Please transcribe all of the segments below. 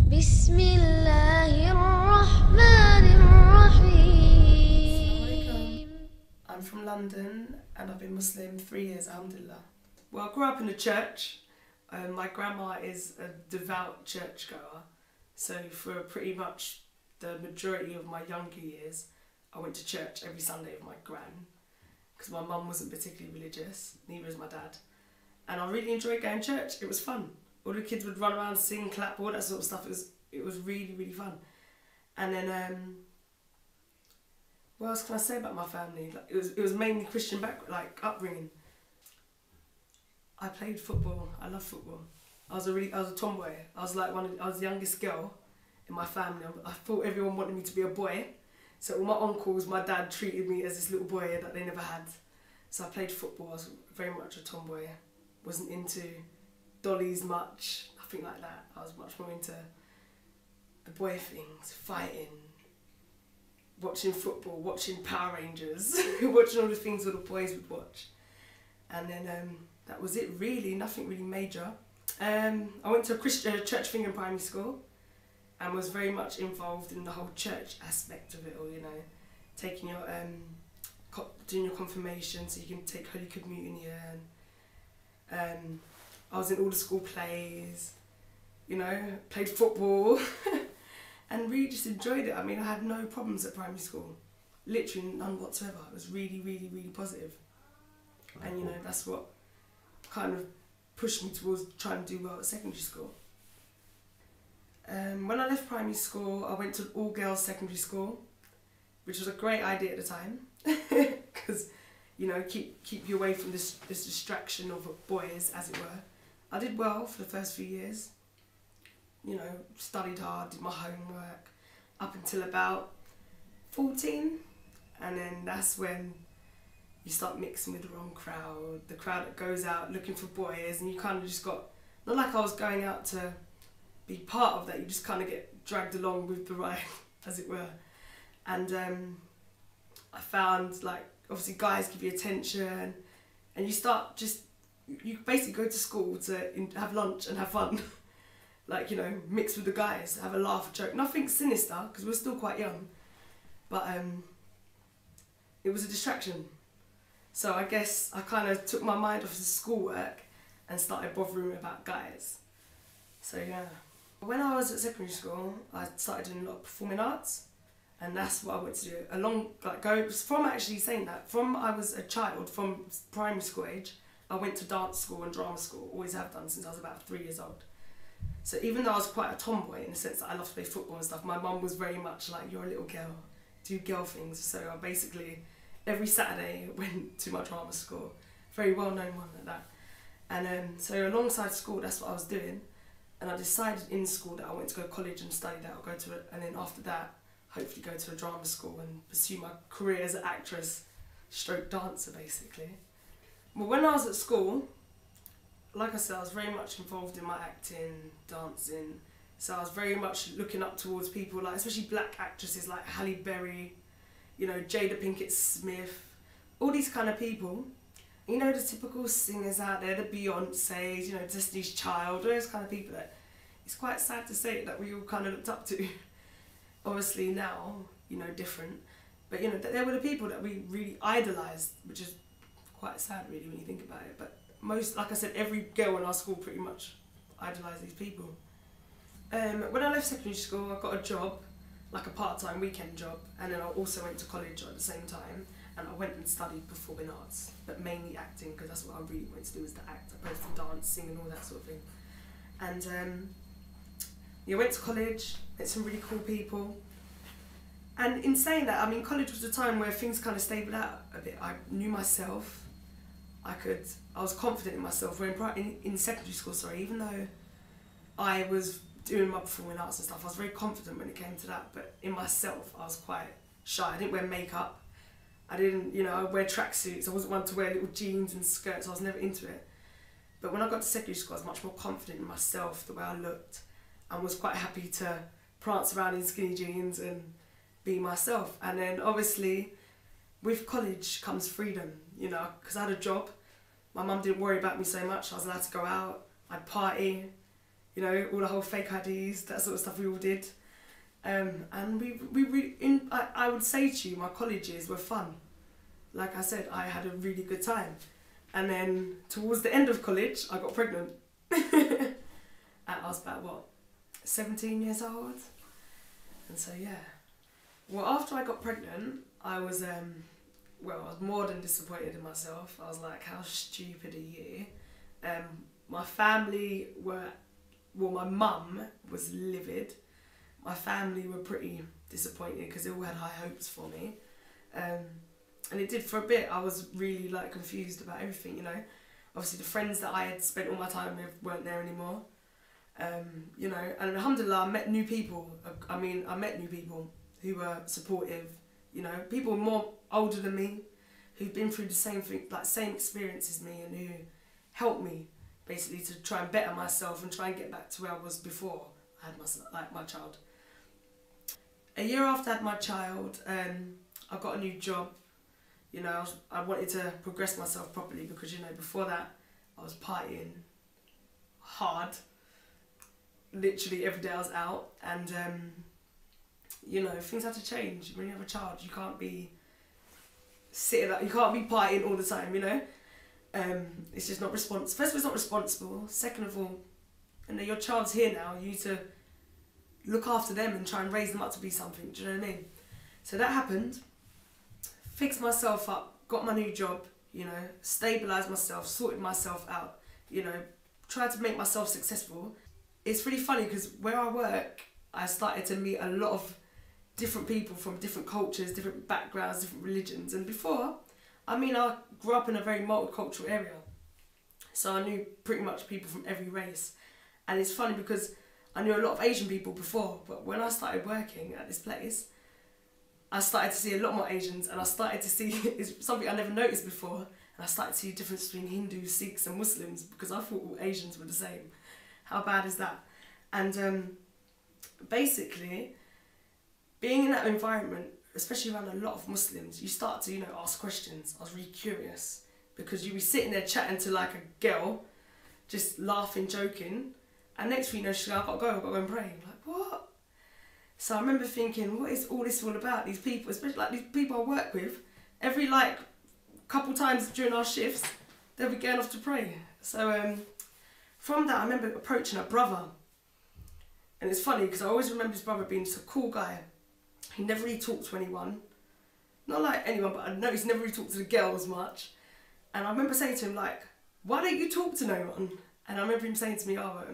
بسم الله الرحمن الرحيم. I'm from London and I've been Muslim 3 years, alhamdulillah. Well, I grew up in a church. My grandma is a devout churchgoer, so for pretty much the majority of my younger years, I went to church every Sunday with my gran, because my mum wasn't particularly religious, neither was my dad. And I really enjoyed going to church. It was fun. All the kids would run around, sing, clap, all that sort of stuff. It was really, really fun. And then, what else can I say about my family? Like, it was mainly Christian upbringing. I played football. I love football. I was a tomboy. I was the youngest girl in my family. I thought everyone wanted me to be a boy. So all my uncles, my dad treated me as this little boy that they never had. So I played football. I was very much a tomboy. Wasn't into dollies much, nothing like that. I was much more into the boy things, fighting, watching football, watching Power Rangers, watching all the things all the boys would watch. And then that was it really, nothing really major. I went to a church thing in primary school and was very much involved in the whole church aspect of it all, you know, taking your, doing your confirmation so you can take Holy Communion. I was in all the school plays, you know, played football and really just enjoyed it. I mean, I had no problems at primary school, literally none whatsoever. It was really, really, really positive. And you know, that's what kind of pushed me towards trying to do well at secondary school. When I left primary school, I went to an all-girls secondary school, which was a great idea at the time, because, you know, keep you away from this distraction of boys, as it were. I did well for the first few years, you know, studied hard, did my homework, up until about 14, and then that's when you start mixing with the wrong crowd, the crowd that goes out looking for boys, and you kind of just got, not like I was going out to be part of that, you just kind of get dragged along with the ride, as it were. And I found, like, obviously guys give you attention, and you start just, you basically go to school to have lunch and have fun. Like, you know, mix with the guys, have a laugh, a joke. Nothing sinister, because we're still quite young. But it was a distraction. So I guess I kind of took my mind off the schoolwork and started bothering about guys. So yeah. When I was at secondary school, I started doing a lot of performing arts. And that's what I wanted to do. From actually saying that, from I was a child, from primary school age, I went to dance school and drama school, always have done since I was about 3 years old. So even though I was quite a tomboy in the sense that I loved to play football and stuff, my mum was very much like, you're a little girl, do girl things. So I basically, every Saturday, went to my drama school, very well known one at that. And so alongside school, that's what I was doing. And I decided in school that I went to go to college and study that, or go to it, and then after that, hopefully go to a drama school and pursue my career as an actress, stroke dancer basically. Well, when I was at school, like I said, I was very much involved in my acting, dancing, so I was very much looking up towards people like, especially black actresses like Halle Berry, you know, Jada Pinkett Smith, all these kind of people. You know, the typical singers out there, the Beyoncés, you know, Destiny's Child, those kind of people that it's quite sad to say that we all kind of looked up to. Obviously now, you know, different, but you know, they were the people that we really idolised, which is quite sad really when you think about it. But most, like I said, every girl in our school pretty much idolised these people. When I left secondary school, I got a job, like a part-time weekend job, and then I also went to college at the same time, and I went and studied performing arts, but mainly acting, because that's what I really wanted to do, was to act, opposed to dance, sing and all that sort of thing. And yeah, went to college, met some really cool people. And in saying that, I mean, college was a time where things kind of stabilised out a bit. I knew myself. I was confident in myself. Where in secondary school, even though I was doing my performing arts and stuff, I was very confident when it came to that. But in myself, I was quite shy. I didn't wear makeup. I didn't, you know, I wear tracksuits. I wasn't one to wear little jeans and skirts. I was never into it. But when I got to secondary school, I was much more confident in myself, the way I looked, and was quite happy to prance around in skinny jeans and be myself. And then obviously with college comes freedom, you know, because I had a job. My mum didn't worry about me so much. I was allowed to go out, I'd party, you know, all the whole fake IDs, that sort of stuff we all did. And I would say to you, my college years were fun. Like I said, I had a really good time. And then towards the end of college, I got pregnant. And I was about, what, 17 years old? And so, yeah. Well, after I got pregnant, I was more than disappointed in myself. I was like, how stupid a year. My family my mum was livid. My family were pretty disappointed because they all had high hopes for me. And it did for a bit. I was really like confused about everything, you know. Obviously the friends that I had spent all my time with weren't there anymore. You know, and alhamdulillah, I met new people. I met new people who were supportive, you know, people more older than me, who'd been through the same thing, like same experience as me, and who helped me basically to try and better myself and try and get back to where I was before I had my child. A year after I had my child, I got a new job. You know, I wanted to progress myself properly because, you know, before that I was partying hard. Literally every day I was out, and you know, things had to change. When you have a child, you can't be sitting up, you can't be partying all the time, you know. It's just not responsible. First of all, it's not responsible. Second of all, you know, your child's here now. You need to look after them and try and raise them up to be something. Do you know what I mean? So that happened. Fixed myself up, got my new job, you know, stabilised myself, sorted myself out, you know, tried to make myself successful. It's really funny because where I work, I started to meet a lot of different people from different cultures, different backgrounds, different religions. And before, I grew up in a very multicultural area. So I knew pretty much people from every race. And it's funny because I knew a lot of Asian people before, but when I started working at this place, I started to see a lot more Asians, and I started to see, it's something I never noticed before, and I started to see the difference between Hindus, Sikhs and Muslims, because I thought all Asians were the same. How bad is that? And basically, being in that environment, especially around a lot of Muslims, you start to, you know, ask questions. I was really curious, because you'd be sitting there chatting to like a girl, just laughing, joking, and next thing you know, she's like, I've got to go and pray. I'm like, what? So I remember thinking, what is all this all about? These people, especially like these people I work with, every like couple times during our shifts, they'll be going off to pray. So from that, I remember approaching a brother. And it's funny because I always remember his brother being just a cool guy. He never really talked to anyone. Not like anyone, but I noticed he never really talked to the girls much. And I remember saying to him, like, why don't you talk to no one? And I remember him saying to me, oh,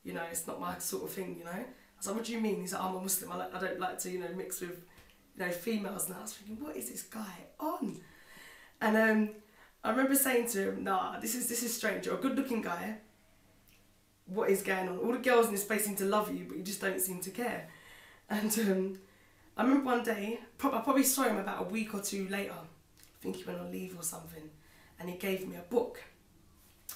you know, it's not my sort of thing, you know. I was like, what do you mean? He's like, I'm a Muslim. I don't like to, you know, mix with, you know, females. And I was thinking, what is this guy on? And I remember saying to him, nah, this is strange. You're a good-looking guy. What is going on? All the girls in this place seem to love you, but you just don't seem to care. And I remember one day, I probably saw him about a week or two later. I think he went on leave or something, and he gave me a book.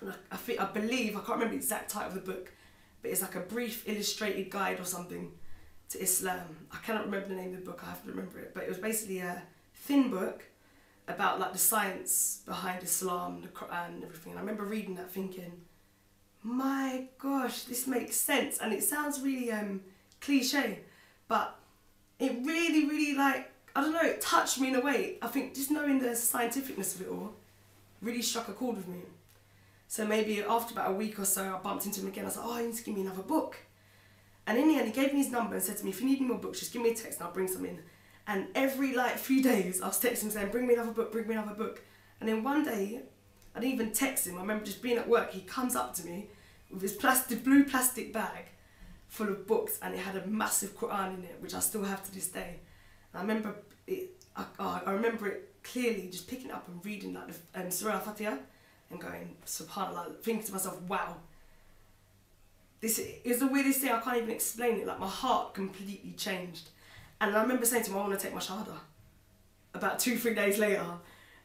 And I believe, I can't remember the exact title of the book, but it's like a brief illustrated guide or something to Islam. I cannot remember the name of the book, I have to remember it, but it was basically a thin book about like the science behind Islam, the Qur'an and everything. And I remember reading that thinking, my gosh, this makes sense. And it sounds really cliche, but it really, really, like, I don't know, it touched me in a way. I think just knowing the scientificness of it all really struck a chord with me. So maybe after about a week or so, I bumped into him again. I was like, oh, you need to give me another book. And in the end, he gave me his number and said to me, if you need any more books, just give me a text and I'll bring some in. And every like few days, I was texting him saying, bring me another book, bring me another book. And then one day, I didn't even text him. I remember just being at work, he comes up to me with his blue plastic bag full of books, and it had a massive Qur'an in it, which I still have to this day. And I remember it, I remember it clearly, just picking it up and reading like the Surah Al-Fatiha and going, subhanAllah, thinking to myself, wow, this is the weirdest thing, I can't even explain it. Like, my heart completely changed. And I remember saying to him, I want to take my shahada. About 2-3 days later.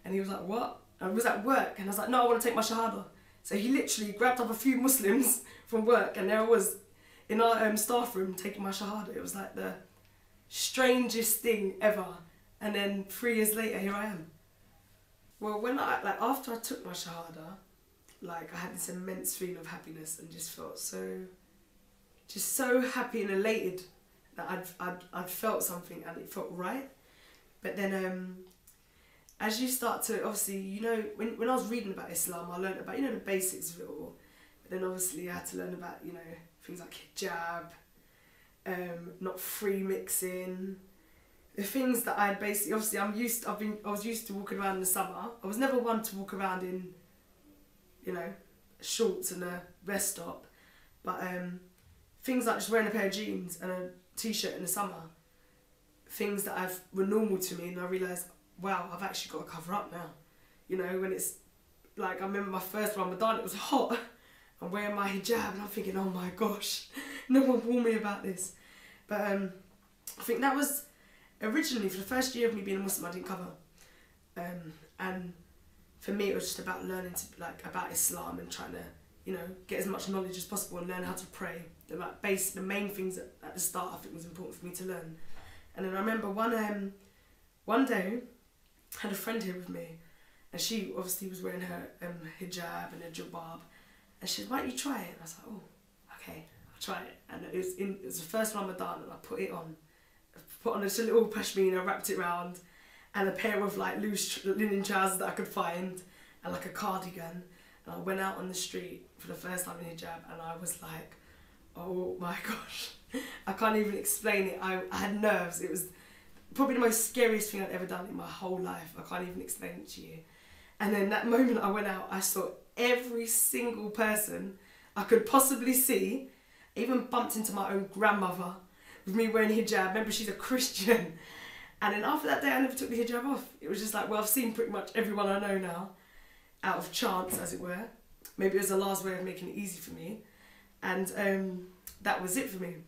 And he was like, what? I was at work, and I was like, no, I want to take my shahada. So he literally grabbed up a few Muslims from work, and there I was in our staff room taking my shahada. It was like the strangest thing ever. And then 3 years later, here I am. Well, when after I took my shahada, like, I had this immense feeling of happiness and just felt so just so happy and elated that I'd felt something and it felt right. But then as you start to, obviously, you know, when I was reading about Islam, I learned about, you know, the basics of it all. But then obviously I had to learn about, you know, things like hijab, not free mixing, the things that I basically, obviously I was used to walking around in the summer. I was never one to walk around in, you know, shorts and a vest stop. But things like just wearing a pair of jeans and a t-shirt in the summer, things that were normal to me, and I realised, wow, I've actually got to cover up now. You know, when it's like, I remember my first Ramadan, it was hot. I'm wearing my hijab and I'm thinking, oh my gosh, no one warned me about this. But I think that was originally, for the first year of me being a Muslim, I didn't cover. And for me, it was just about learning about Islam and trying to, you know, get as much knowledge as possible and learn how to pray. The main things at the start I think was important for me to learn. And then I remember one day, I had a friend here with me, and she obviously was wearing her hijab and a jilbab, and she said, why don't you try it? And I was like, oh, okay, I'll try it. And it was the first Ramadan, and I put it on. I put on just a little pashmina, wrapped it round, and a pair of like loose linen trousers that I could find, and like a cardigan. And I went out on the street for the first time in hijab, and I was like, oh my gosh, I can't even explain it. I had nerves. It was probably the most scariest thing I'd ever done in my whole life. I can't even explain it to you. And then that moment I went out, I saw every single person I could possibly see. I even bumped into my own grandmother with me wearing hijab. Remember, she's a Christian. And then after that day, I never took the hijab off. It was just like, well, I've seen pretty much everyone I know now, out of chance, as it were. Maybe it was Allah's way of making it easy for me. And that was it for me.